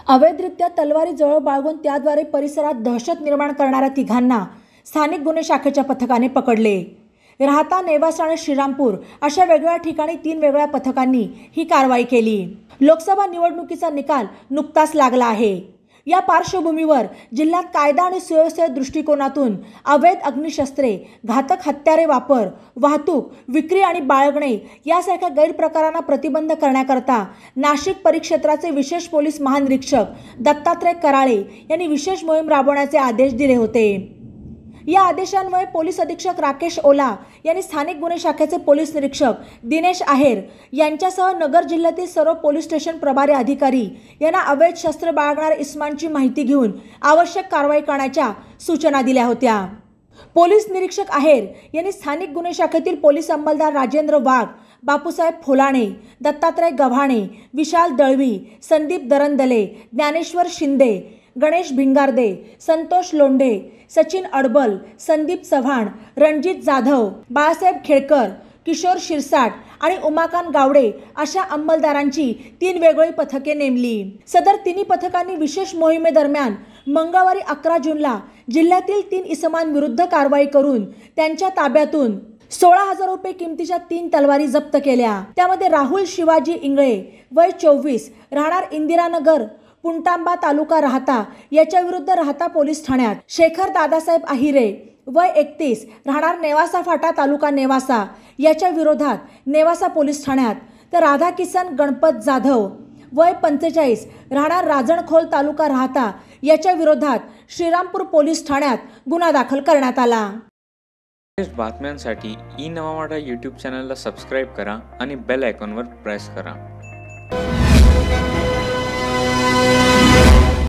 अवैधरित्या तलवारी जवळ बाळगून त्याद्वारे परिसरात दहशत निर्माण करणाऱ्या तिघांना स्थानिक गुन्हे शाखेच्या पथकाने पकडले। राहता, नेवासा आणि श्रीरामपूर अशा वेगवेगळ्या ठिकाणी 3 वेगवेगळ्या पथकांनी ही कारवाई केली। लोकसभा निवडणुकीचा निकाल नुकताच लागला आहे। या पार्श्वभूमीवर जिल्ह्यात कायदा आणि सुव्यवस्थेच्या दृष्टिकोनातून अवैध अग्निशस्त्रे, घातक हत्यारे वापर, वाहतूक, विक्री आणि बाळगणे यासारख्या गैरप्रकारांना प्रतिबंध करण्याकरता नाशिक परिक्षेत्राचे विशेष पोलीस महानिरीक्षक दत्तात्रय कराळे यांनी विशेष मोहीम राबवण्याचे आदेश दिले होते। या आदेशान्वये पोलीस अधीक्षक राकेश ओला यांनी स्थानिक गुन्हे शाखेचे पोलीस निरीक्षक दिनेश आहेर यांच्यासह नगर जिल्ह्यातील सर्व पोलीस स्टेशन प्रभारी अधिकारी यांना अवैध शस्त्र बाळगणाऱ्या इसमांची माहिती घेऊन आवश्यक कारवाई करण्याच्या सूचना दिल्या होत्या। पोलीस निरीक्षक आहेर यांनी स्थानिक गुन्हे शाखेतील पोलीस अंमलदार राजेंद्र वाघ, बापूसाहेब फोलाणे, दत्तात्रय गव्हाणे, विशाल दळवी, संदीप दरंदले, ज्ञानेश्वर शिंदे, गणेश भिंगारदे, संतोष लोंढे, सचिन अडबल, संदीप चव्हाण, रणजित जाधव, बाळासाहेब खेळकर, किशोर शिरसाट आणि उमाकांत गावडे अशा अंमलदारांची 3 वेगवेगळी पथके नेमली। सदर तिन्ही पथकांनी विशेष मोहिमेदरम्यान मंगळवारी 11 जूनला जिल्ह्यातील 3 इसमांविरुद्ध कारवाई करून त्यांच्या ताब्यातून 16,000 रुपये किमतीच्या 3 तलवारी जप्त केल्या। त्यामध्ये राहुल शिवाजी इंगळे, वय 24, राहणार इंदिरानगर, पुणतांबा, तालुका राहता याच्या विरुद्ध राहता पोलीस ठाण्यात, शेखर दादासाहेब आहिरे, वय 31, राहणार नेवासा फाटा, तालुका नेवासा याच्या विरोधात नेवासा पोलीस ठाण्यात, तर राधाकिसन गणपत जाधव, वय 45, राहणार राजणखोल, तालुका राहता याच्या विरोधात श्रीरामपूर पोलीस ठाण्यात गुन्हा दाखल करण्यात आला। बातम्यांसाठी ई नवा मराठा यूट्यूब चॅनलला सबस्क्राईब करा आणि बेल आयकॉनवर प्रेस करा।